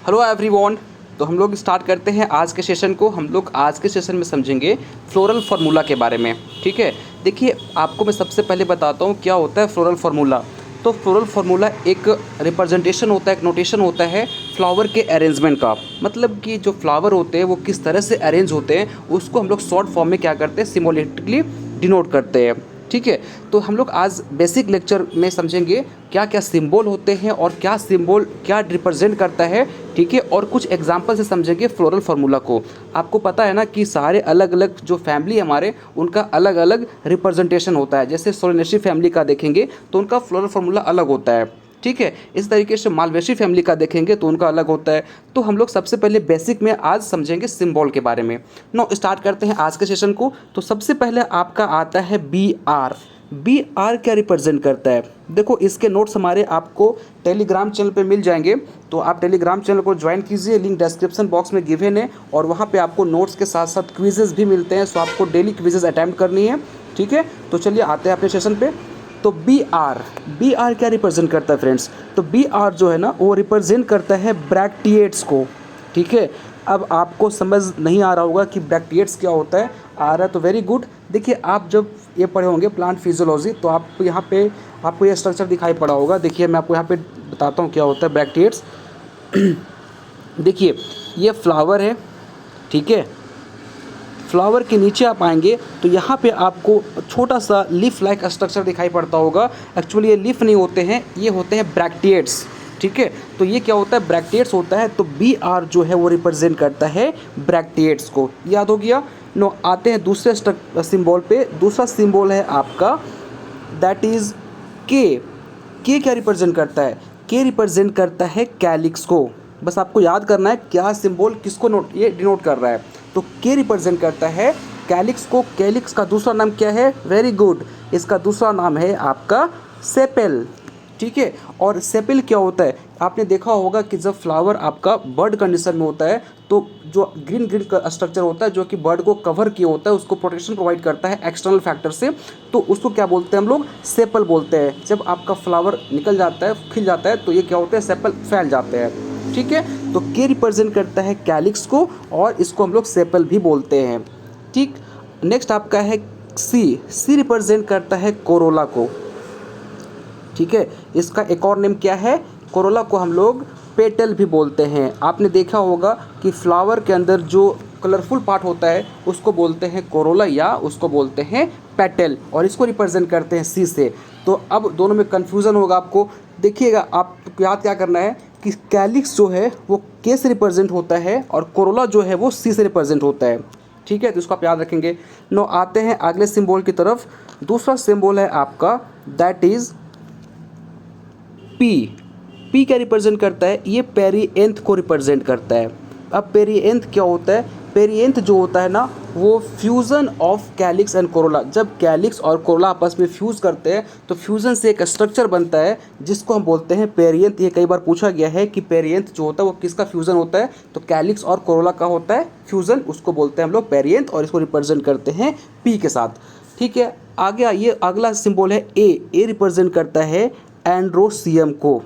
Hello everyone. तो हम लोग स्टार्ट करते हैं आज के सेशन को। हम लोग आज के सेशन में समझेंगे फ्लोरल फार्मूला के बारे में। ठीक है, देखिए आपको मैं सबसे पहले बताता हूँ क्या होता है फ्लोरल फार्मूला। तो फ्लोरल फार्मूला एक रिप्रेजेंटेशन होता है, एक नोटेशन होता है फ्लावर के अरेंजमेंट का। मतलब कि जो फ्लावर होते हैं वो किस तरह से अरेंज होते हैं उसको हम लोग शॉर्ट फॉर्म में क्या करते हैं, सिम्बोलिकली डिनोट करते हैं। ठीक है, तो हम लोग आज बेसिक लेक्चर में समझेंगे क्या क्या सिंबल होते हैं और क्या सिंबल क्या रिप्रेजेंट करता है। ठीक है, और कुछ एग्जांपल से समझेंगे फ्लोरल फार्मूला को। आपको पता है ना कि सारे अलग अलग जो फैमिली हमारे उनका अलग अलग रिप्रेजेंटेशन होता है। जैसे सोलेनेसी फैमिली का देखेंगे तो उनका फ्लोरल फार्मूला अलग होता है। ठीक है, इस तरीके से मालवेसी फैमिली का देखेंगे तो उनका अलग होता है। तो हम लोग सबसे पहले बेसिक में आज समझेंगे सिंबल के बारे में। नो स्टार्ट करते हैं आज के सेशन को। तो सबसे पहले आपका आता है बी आर। बी आर क्या रिप्रेजेंट करता है? देखो इसके नोट्स हमारे आपको टेलीग्राम चैनल पे मिल जाएंगे, तो आप टेलीग्राम चैनल को ज्वाइन कीजिए, लिंक डिस्क्रिप्शन बॉक्स में गिवन है। और वहाँ पे आपको नोट्स के साथ साथ क्विजेज़ भी मिलते हैं, सो आपको डेली क्विजेज़ अटैम्प्ट करनी है। ठीक है, तो चलिए आते हैं अपने सेशन पे। तो बी आर क्या रिप्रेजेंट करता है फ्रेंड्स? तो बी आर जो है ना वो रिप्रेजेंट करता है ब्रैक्टिएट्स को। ठीक है, अब आपको समझ नहीं आ रहा होगा कि ब्रैक्टिएट्स क्या होता है। आ रहा है तो वेरी गुड। देखिए आप जब ये पढ़े होंगे प्लांट फिजियोलॉजी तो आप यहाँ पे आपको ये स्ट्रक्चर दिखाई पड़ा होगा। देखिए मैं आपको यहाँ पे बताता हूँ क्या होता है ब्रैक्टिएट्स। देखिए ये फ्लावर है। ठीक है, फ्लावर के नीचे आप आएंगे तो यहाँ पे आपको छोटा सा लीफ लाइक स्ट्रक्चर दिखाई पड़ता होगा। एक्चुअली ये लीफ नहीं होते हैं, ये होते हैं ब्रैक्टिएट्स। ठीक है, तो ये क्या होता है, ब्रैक्टिएट्स होता है। तो बी आर जो है वो रिप्रेजेंट करता है ब्रैक्टिएट्स को। याद हो गया। नो आते हैं दूसरे सिंबल पे। दूसरा सिंबल है आपका दैट इज़ के। के क्या रिप्रेजेंट करता है? के रिप्रेजेंट करता है कैलिक्स को। बस आपको याद करना है क्या सिंबल किसको नोट ये डिनोट कर रहा है। तो के रिप्रेजेंट करता है कैलिक्स को। कैलिक्स का दूसरा नाम क्या है? वेरी गुड, इसका दूसरा नाम है आपका सेपेल। ठीक है, और सेपेल क्या होता है? आपने देखा होगा कि जब फ्लावर आपका बर्ड कंडीशन में होता है तो जो ग्रीन ग्रीन का स्ट्रक्चर होता है जो कि बर्ड को कवर किया होता है, उसको प्रोटेक्शन प्रोवाइड करता है एक्सटर्नल फैक्टर से, तो उसको क्या बोलते हैं हम लोग? सेपल बोलते हैं। जब आपका फ्लावर निकल जाता है, खिल जाता है, तो ये क्या होता है? सेपल फैल जाते हैं। ठीक है, तो के रिप्रेजेंट करता है कैलिक्स को और इसको हम लोग सेपल भी बोलते हैं। ठीक, नेक्स्ट आपका है सी। सी रिप्रेजेंट करता है कोरोला को। ठीक है, इसका एक और नेम क्या है? कोरोला को हम लोग पेटल भी बोलते हैं। आपने देखा होगा कि फ्लावर के अंदर जो कलरफुल पार्ट होता है उसको बोलते हैं कोरोला या उसको बोलते हैं पेटल, और इसको रिप्रेजेंट करते हैं सी से। तो अब दोनों में कन्फ्यूज़न होगा आपको। देखिएगा आप याद क्या करना है कि कैलिक्स जो है वो के से रिप्रेजेंट होता है और कोरोला जो है वो सी से रिप्रेजेंट होता है। ठीक है, तो इसको आप याद रखेंगे। नो आते हैं अगले सिंबल की तरफ। दूसरा सिंबल है आपका दैट इज़ पी। पी क्या रिप्रेजेंट करता है? ये पेरिएंथ को रिप्रेजेंट करता है। अब पेरिएंथ क्या होता है? पेरिएंथ जो होता है ना वो fusion of calyx and Corolla. जब कैलिक्स और कोरोला आपस में फ्यूज़ करते हैं तो फ्यूज़न से एक स्ट्रक्चर बनता है जिसको हम बोलते हैं पेरिएंथ। ये कई बार पूछा गया है कि पेरिएंथ जो होता है वो किसका फ्यूज़न होता है? तो कैलिक्स और कोरोला का होता है फ्यूज़न, उसको बोलते हैं हम लोग पेरिएंथ, और इसको रिप्रेजेंट करते हैं पी के साथ। ठीक है, आगे ये अगला सिंबल है ए। ए रिप्रेजेंट करता है एंड्रोसियम को।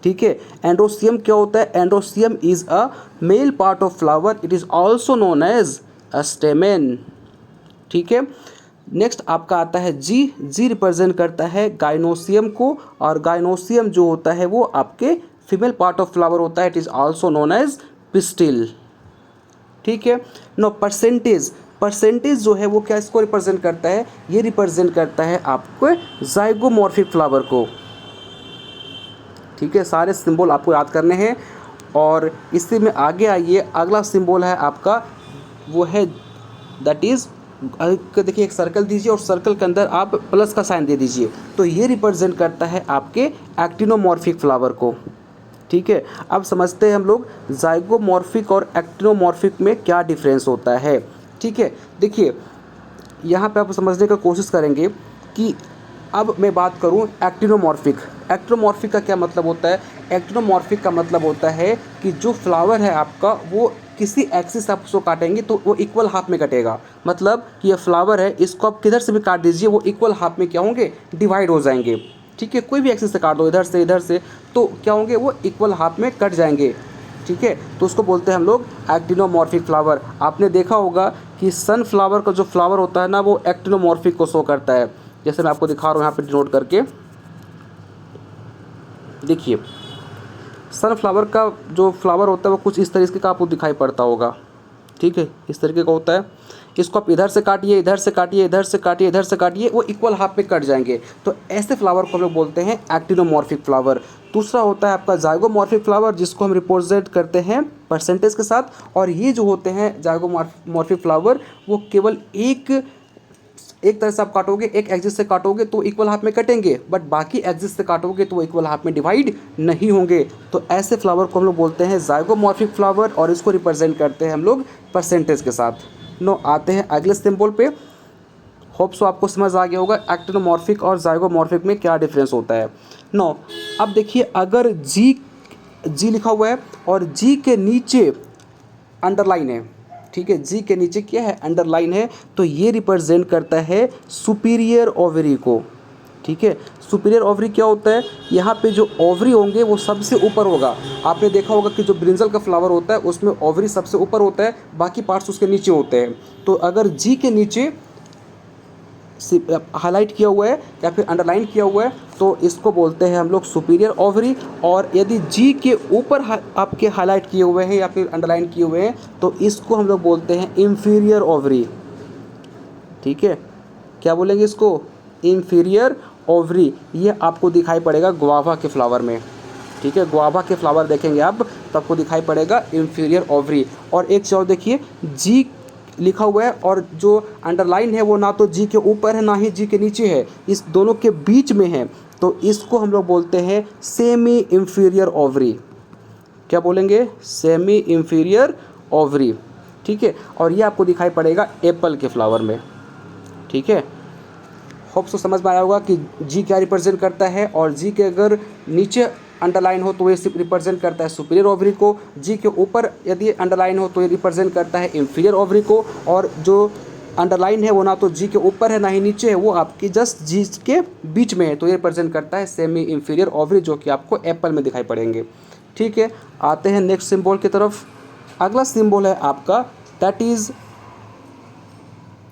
ठीक है, एंड्रोसियम क्या होता है? Androecium is a male part of flower, it is also known as a stamen. ठीक है, नेक्स्ट आपका आता है जी। जी रिप्रेजेंट करता है गाइनोसियम को, और गाइनोसियम जो होता है वो आपके फीमेल पार्ट ऑफ फ्लावर होता है, it is also known as pistil. ठीक है, नो परसेंटेज। परसेंटेज जो है वो क्या इसको रिप्रेजेंट करता है? ये रिप्रेजेंट करता है आपको जाइगोमॉर्फिक फ्लावर को। ठीक है, सारे सिंबल आपको याद करने हैं। और इसी में आगे आइए, अगला सिंबल है आपका वो है दैट इज़, देखिए एक सर्कल दीजिए और सर्कल के अंदर आप प्लस का साइन दे दीजिए। तो ये रिप्रेजेंट करता है आपके एक्टिनोमॉर्फिक फ्लावर को। ठीक है, अब समझते हैं हम लोग जाइगोमॉर्फिक और एक्टिनोमॉर्फिक में क्या डिफरेंस होता है। ठीक है, देखिए यहाँ पे आप समझने का कोशिश करेंगे कि अब मैं बात करूँ एक्टिनोमॉर्फिक। एक्टिनोमॉर्फिक का क्या मतलब होता है? एक्टिनोमॉर्फिक का मतलब होता है कि जो फ्लावर है आपका वो किसी एक्सिस आप उसको काटेंगे तो वो इक्वल हाफ में कटेगा। मतलब कि ये फ्लावर है, इसको आप किधर से भी काट दीजिए वो इक्वल हाफ में क्या होंगे? डिवाइड हो जाएंगे। ठीक है, कोई भी एक्सिस से काट दो, इधर से, तो क्या होंगे? वो इक्वल हाफ में कट जाएंगे। ठीक है, तो उसको बोलते हैं हम लोग एक्टिनोमॉर्फिक फ्लावर। आपने देखा होगा कि सनफ्लावर का जो फ्लावर होता है ना वो एक्टिनोमॉर्फिक को शो करता है। जैसे मैं आपको दिखा रहा हूँ यहाँ पे नोट करके देखिए, सनफ्लावर का जो फ्लावर होता है वो कुछ इस तरीके का आपको दिखाई पड़ता होगा, ठीक है, इस तरीके का होता है। इसको आप इधर से काटिए, इधर से काटिए, इधर से काटिए, इधर से काटिए, वो इक्वल हाफ में कट जाएंगे। तो ऐसे फ्लावर को हम लोग बोलते हैं एक्टिनोमॉर्फिक फ्लावर। दूसरा होता है आपका जाइगोमॉर्फिक फ्लावर, जिसको हम रिप्रेजेंट करते हैं परसेंटेज के साथ। और ये जो होते हैं जाइगोमॉर्फिक फ्लावर वो केवल एक तरह से आप काटोगे, एक एक्सिस से काटोगे तो इक्वल हाफ में कटेंगे, बट बाकी एक्सिस से काटोगे तो वो इक्वल हाफ में डिवाइड नहीं होंगे। तो ऐसे फ्लावर को हम लोग बोलते हैं जाइगोमॉर्फिक फ्लावर, और इसको रिप्रेजेंट करते हैं हम लोग परसेंटेज के साथ। नो आते हैं अगले सिंबल पे। होप सो आपको समझ आ गया होगा एक्टिनोमॉर्फिक और जाइगोमॉर्फिक में क्या डिफरेंस होता है। नो अब देखिए, अगर जी लिखा हुआ है और जी के नीचे अंडरलाइन है, ठीक है, जी के नीचे क्या है, अंडरलाइन है, तो ये रिप्रेजेंट करता है सुपीरियर ओवरी को, ठीक है। सुपीरियर ओवरी क्या होता है, यहाँ पे जो ओवरी होंगे वो सबसे ऊपर होगा। आपने देखा होगा कि जो ब्रिंजल का फ्लावर होता है उसमें ओवरी सबसे ऊपर होता है, बाकी पार्ट्स उसके नीचे होते हैं। तो अगर जी के नीचे हाईलाइट किया हुआ है या फिर अंडरलाइन किया हुआ है तो इसको बोलते हैं हम लोग सुपीरियर ओवरी। और यदि जी के ऊपर आपके हाईलाइट किए हुए हैं या फिर अंडरलाइन किए हुए हैं तो इसको हम लोग बोलते हैं इंफीरियर ओवरी, ठीक है। क्या बोलेंगे इसको, इंफीरियर ओवरी। ये आपको दिखाई पड़ेगा गुआवा के फ्लावर में, ठीक है, गुआवा के फ्लावर देखेंगे आप तो आपको दिखाई पड़ेगा इंफीरियर ओवरी। और एक चीज़ और देखिए, जी लिखा हुआ है और जो अंडरलाइन है वो ना तो जी के ऊपर है ना ही जी के नीचे है, इस दोनों के बीच में है, तो इसको हम लोग बोलते हैं सेमी इंफीरियर ओवरी। क्या बोलेंगे, सेमी इंफीरियर ओवरी, ठीक है। और ये आपको दिखाई पड़ेगा एप्पल के फ्लावर में, ठीक है। होप सो समझ में आया होगा कि जी क्या रिप्रेजेंट करता है, और जी के अगर नीचे अंडरलाइन हो तो ये रिप्रेजेंट करता है सुपीरियर ओवरी को, जी के ऊपर यदि अंडरलाइन हो तो ये रिप्रेजेंट करता है इंफीरियर ओवरी को, और जो अंडरलाइन है वो ना तो जी के ऊपर है ना ही नीचे है, वो आपकी जस्ट जी के बीच में है, तो ये रिप्रेजेंट करता है सेमी इंफीरियर ओवरी, जो कि आपको एप्पल में दिखाई पड़ेंगे, ठीक है। आते हैं नेक्स्ट सिंबल की तरफ। अगला सिंबल है आपका, दैट इज़,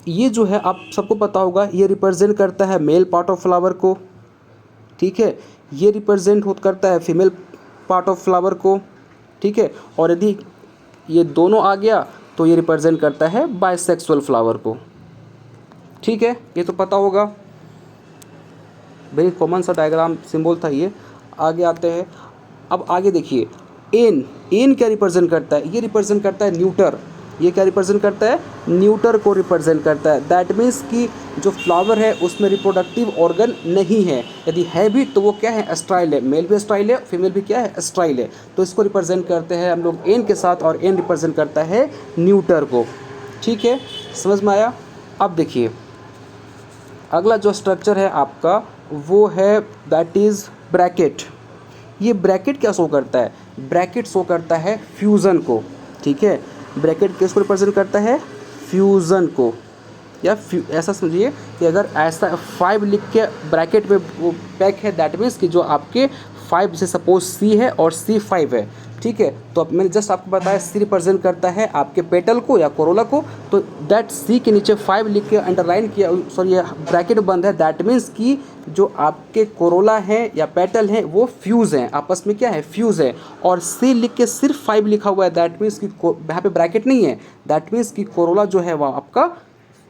ये जो है आप सबको पता होगा, ये रिप्रेजेंट करता है मेल पार्ट ऑफ फ्लावर को, ठीक है। ये रिप्रेजेंट करता है फीमेल पार्ट ऑफ फ्लावर को, ठीक है। और यदि ये दोनों आ गया तो ये रिप्रेजेंट करता है बाइसेक्सुअल फ्लावर को, ठीक है। ये तो पता होगा, वेरी कॉमन सा डायग्राम सिंबल था ये। आगे आते हैं, अब आगे देखिए, एन क्या रिप्रेजेंट करता है, ये रिप्रेजेंट करता है न्यूटर। ये क्या रिप्रेजेंट करता है, न्यूटर को रिप्रेजेंट करता है। दैट मीन्स कि जो फ्लावर है उसमें रिप्रोडक्टिव ऑर्गन नहीं है, यदि है भी तो वो क्या है, एस्ट्राइल है, मेल भी एस्ट्राइल है, फीमेल भी क्या है, एस्ट्राइल है। तो इसको रिप्रेजेंट करते हैं हम लोग एन के साथ, और एन रिप्रेजेंट करता है न्यूटर को, ठीक है। समझ में आया। अब देखिए, अगला जो स्ट्रक्चर है आपका वो है दैट इज़ ब्रैकेट। ये ब्रैकेट क्या शो करता है, ब्रैकेट शो करता है फ्यूज़न को, ठीक है। ब्रैकेट किसको रिप्रेजेंट करता है, फ्यूज़न को, या ऐसा समझिए कि अगर ऐसा 5 लिख के ब्रैकेट में वो पैक है, दैट मीन्स कि जो आपके 5 से सपोज सी है और C5 है, ठीक है। तो अब मैंने जस्ट आपको बताया सी रिप्रेजेंट करता है आपके पेटल को या कोरोला को, तो दैट सी के नीचे 5 लिख के अंडरलाइन किया, सॉरी ये ब्रैकेट बंद है, दैट मीन्स कि जो आपके कोरोला है या पेटल है वो फ्यूज़ हैं, आपस में क्या है, फ्यूज़ है। और सी लिख के सिर्फ 5 लिखा हुआ है, दैट मीन्स कि यहाँ पे ब्रैकेट नहीं है, दैट मीन्स कि कोरोला जो है वह आपका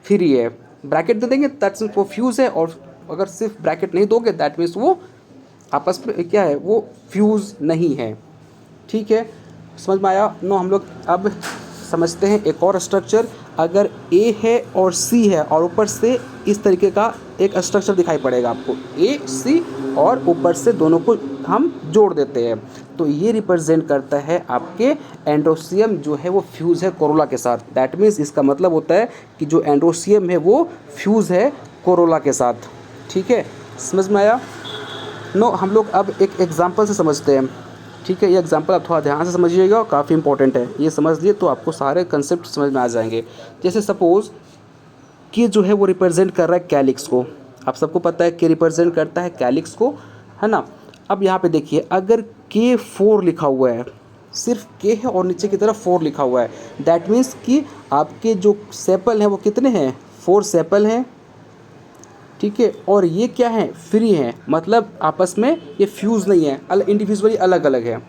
फ्री है। ब्रैकेट दे देंगे दैट मीन्स वो फ्यूज़ है, और अगर सिर्फ ब्रैकेट नहीं दोगे दैट मीन्स वो आपस में क्या है, वो फ्यूज़ नहीं है, ठीक है। समझ में आया। नो हम लोग अब समझते हैं एक और स्ट्रक्चर। अगर ए है और सी है और ऊपर से इस तरीके का एक स्ट्रक्चर दिखाई पड़ेगा आपको, ए सी, और ऊपर से दोनों को हम जोड़ देते हैं, तो ये रिप्रेजेंट करता है आपके एंड्रोसियम जो है वो फ्यूज़ है कोरोला के साथ। दैट मीन्स इसका मतलब होता है कि जो एंड्रोसियम है वो फ्यूज़ है कोरोला के साथ, ठीक है। समझ में आया। नो हम लोग अब एक एग्जांपल से समझते हैं, ठीक है। ये एग्जांपल आप थोड़ा ध्यान से समझिएगा और काफ़ी इंपॉर्टेंट है, ये समझ लिए तो आपको सारे कंसेप्ट समझ में आ जाएंगे। जैसे सपोज़ कि जो है वो रिप्रेजेंट कर रहा है कैलिक्स को, आप सबको पता है कि रिप्रेजेंट करता है कैलिक्स को, है ना। अब यहाँ पे देखिए, अगर K4 लिखा हुआ है, सिर्फ के है और नीचे की तरफ 4 लिखा हुआ है। दैट मीन्स कि आपके जो सेपल हैं वो कितने हैं, 4 सेपल हैं, ठीक है। और ये क्या है, फ्री है, मतलब आपस में ये फ्यूज़ नहीं है, इंडिविजुअली अलग अलग है,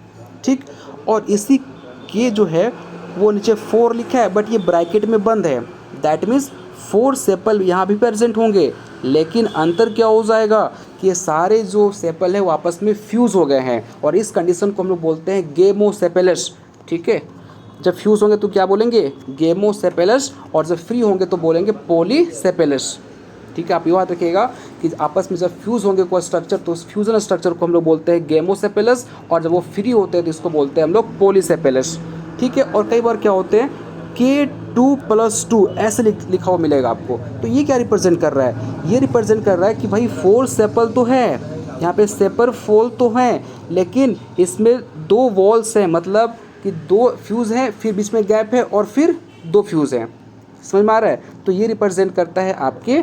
ठीक। और इसी के जो है वो नीचे 4 लिखा है बट ये ब्रैकेट में बंद है। दैट मीन्स 4 सेपल यहाँ भी प्रेजेंट होंगे, लेकिन अंतर क्या हो जाएगा कि ये सारे जो सेपल है वो आपस में फ्यूज़ हो गए हैं, और इस कंडीशन को हम लोग बोलते हैं गेमोसेपेलस, ठीक है। जब फ्यूज़ होंगे तो क्या बोलेंगे, गेमोसेपेलस, और जब फ्री होंगे तो बोलेंगे पॉलीसेपेलस, ठीक है। आप ये बात रखिएगा कि आपस में जब फ्यूज़ होंगे कोई स्ट्रक्चर तो उस फ्यूजन स्ट्रक्चर को हम लोग बोलते हैं गेमोसेपेलस, और जब वो फ्री होते हैं तो इसको बोलते हैं हम लोग पॉलीसेपेलस, ठीक है। और कई बार क्या होते हैं K2+2 ऐसे लिखा हुआ मिलेगा आपको, तो ये क्या रिप्रेजेंट कर रहा है, ये रिप्रेजेंट कर रहा है कि भाई 4 सेपल तो है यहाँ पे, सेपर फोल तो हैं, लेकिन इसमें 2 वॉल्स हैं, मतलब कि 2 फ्यूज़ हैं, फिर बीच में गैप है और फिर 2 फ्यूज़ हैं, समझ में आ रहा है। तो ये रिप्रेजेंट करता है आपके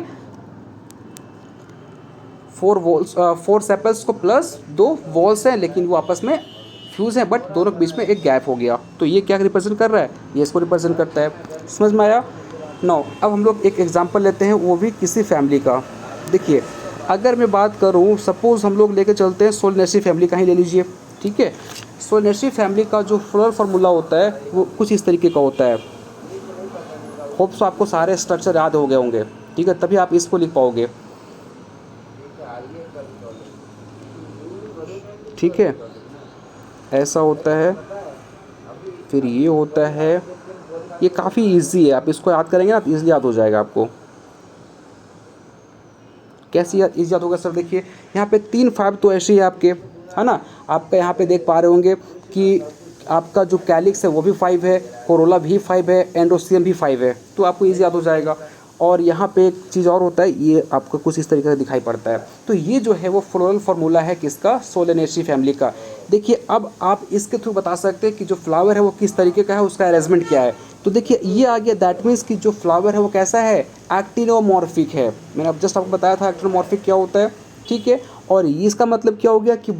4 सेपल्स को प्लस 2 वॉल्स हैं, लेकिन वो आपस में फ्यूज़ हैं बट दोनों के बीच में एक गैप हो गया। तो ये क्या रिप्रेजेंट कर रहा है, ये इसको रिप्रेजेंट करता है, समझ में आया। नाउ अब हम लोग एक एग्जांपल लेते हैं, वो भी किसी फैमिली का। देखिए अगर मैं बात करूं, सपोज़ हम लोग लेके चलते हैं सोलनेसी फैमिली का ही ले लीजिए, ठीक है। सोलनेसी फैमिली का जो फ्लोरल फार्मूला होता है वो कुछ इस तरीके का होता है। होप्स आपको सारे स्ट्रक्चर याद हो गए होंगे, ठीक है, तभी आप इसको लिख पाओगे, ठीक है। ऐसा होता है, फिर ये होता है, ये काफ़ी इजी है, आप इसको याद करेंगे ना तो ईजिली याद हो जाएगा आपको। कैसे ईजी याद होगा सर, देखिए यहाँ पे 3 5 तो ऐसे ही है आपके, है ना। आपका यहाँ पे देख पा रहे होंगे कि आपका जो कैलिक्स है वो भी 5 है, कोरोला भी 5 है, एंडोसियम भी 5 है, तो आपको ईजी याद हो जाएगा। और यहाँ पे एक चीज़ और होता है, ये आपको कुछ इस तरीके से दिखाई पड़ता है। तो ये जो है वो फ्लोरल फार्मूला है किसका, सोलेनेसी फैमिली का। देखिए अब आप इसके थ्रू बता सकते हैं कि जो फ्लावर है वो किस तरीके का है, उसका अरेंजमेंट क्या है। तो देखिए ये आ गया, दैट मीन्स कि जो फ्लावर है वो कैसा है, एक्टिनोमॉर्फिक है। मैंने अब जस्ट आपको बताया था एक्टिनोमॉर्फिक क्या होता है, ठीक है। और इसका मतलब क्या हो गया कि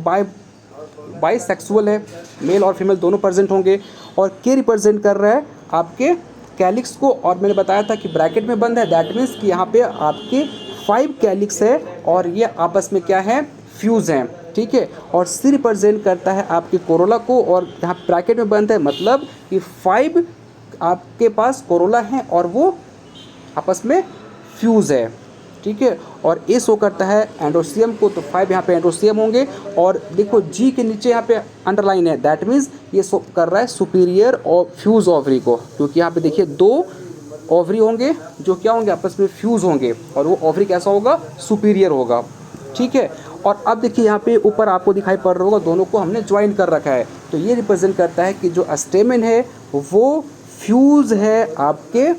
बाइसेक्सुअल है, मेल और फीमेल दोनों प्रेजेंट होंगे। और के रिप्रेजेंट कर रहा है आपके कैलिक्स को, और मैंने बताया था कि ब्रैकेट में बंद है, दैट मीन्स कि यहाँ पे आपके 5 कैलिक्स है और ये आपस में क्या है, फ्यूज़ हैं, ठीक है। और सी रिप्रेजेंट करता है आपके कोरोला को, और यहाँ ब्रैकेट में बंद है, मतलब कि 5 आपके पास कोरोला हैं और वो आपस में फ्यूज़ है, ठीक है। और ए शो करता है एंडोसियम को, तो 5 यहाँ पे एंडोसियम होंगे। और देखो जी के नीचे यहाँ पे अंडरलाइन है, दैट मीन्स ये शो कर रहा है सुपीरियर और फ्यूज़ ओवरी को, क्योंकि यहाँ पे देखिए 2 ओवरी होंगे जो क्या होंगे, आपस में फ्यूज़ होंगे, और वो ओवरी कैसा होगा, सुपीरियर होगा, ठीक है। और अब देखिए यहाँ पे ऊपर आपको दिखाई पड़ रहा होगा, दोनों को हमने ज्वाइन कर रखा है, तो ये रिप्रेजेंट करता है कि जो स्टेमेन है वो फ्यूज़ है आपके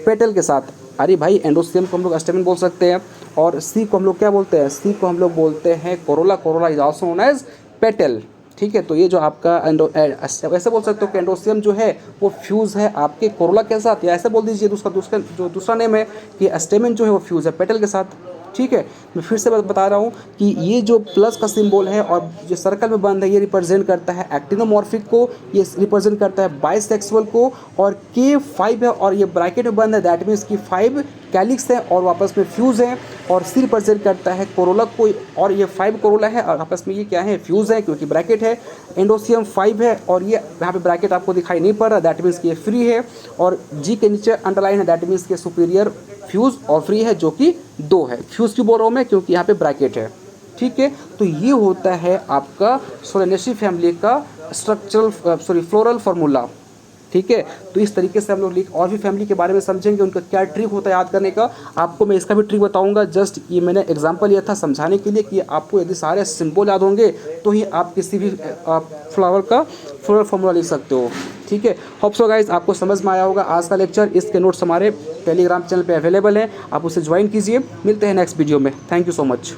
पेटल के साथ। अरे भाई एंडोस्टेम को हम लोग स्टेमेन बोल सकते हैं, और सी को हम लोग क्या बोलते हैं, सी को हम लोग बोलते हैं corolla, corolla is also known as petal, ठीक है। तो ये जो आपका ऐसे बोल सकते हो कि एंडोसियम जो है वो फ्यूज़ है आपके कोरोला के साथ, या ऐसे बोल दीजिए दूसरा नेम है कि स्टेमेन जो है वो फ्यूज़ है पेटल के साथ, ठीक है। मैं फिर से बता रहा हूँ कि ये जो प्लस का सिंबल है और जो सर्कल में बंद है ये रिप्रेजेंट करता है एक्टिनोमॉर्फिक को, ये रिप्रेजेंट करता है बाइसेक्सुअल को, और के 5 है और ये ब्रैकेट में बंद है, दैट मीन्स कि 5 कैलिक्स हैं और वापस में फ्यूज़ हैं। और सी रिप्रेजेंट करता है कोरोला को, और ये 5 कोरोला है और आपस में ये क्या है, फ्यूज़ है, क्योंकि ब्रैकेट है। एंडोसियम 5 है और ये यहाँ पे ब्रैकेट आपको दिखाई नहीं पड़ रहा, दैट मीन्स कि ये फ्री है। और जी के नीचे अंडरलाइन है, दैट मीन्स कि सुपीरियर फ्यूज़ और फ्री है, जो कि 2 है। फ्यूज़ क्यों बोल रहा हूँ मैं, क्योंकि यहाँ पे ब्रैकेट है, ठीक है। तो ये होता है आपका सोलेनेसी फैमिली का फ्लोरल फार्मूला, ठीक है। तो इस तरीके से हम लोग और भी फैमिली के बारे में समझेंगे, उनका क्या ट्रिक होता है याद करने का। आपको मैं इसका भी ट्रिक बताऊंगा, जस्ट ये मैंने एग्जांपल लिया था समझाने के लिए कि आपको यदि सारे सिंबल याद होंगे तो ही आप किसी भी फ्लावर का फ्लोरल फार्मूला लिख सकते हो, ठीक है। होप सो गाइज आपको समझ में आया होगा आज का लेक्चर। इसके नोट्स हमारे टेलीग्राम चैनल पे अवेलेबल हैं, आप उसे ज्वाइन कीजिए। मिलते हैं नेक्स्ट वीडियो में, थैंक यू सो मच।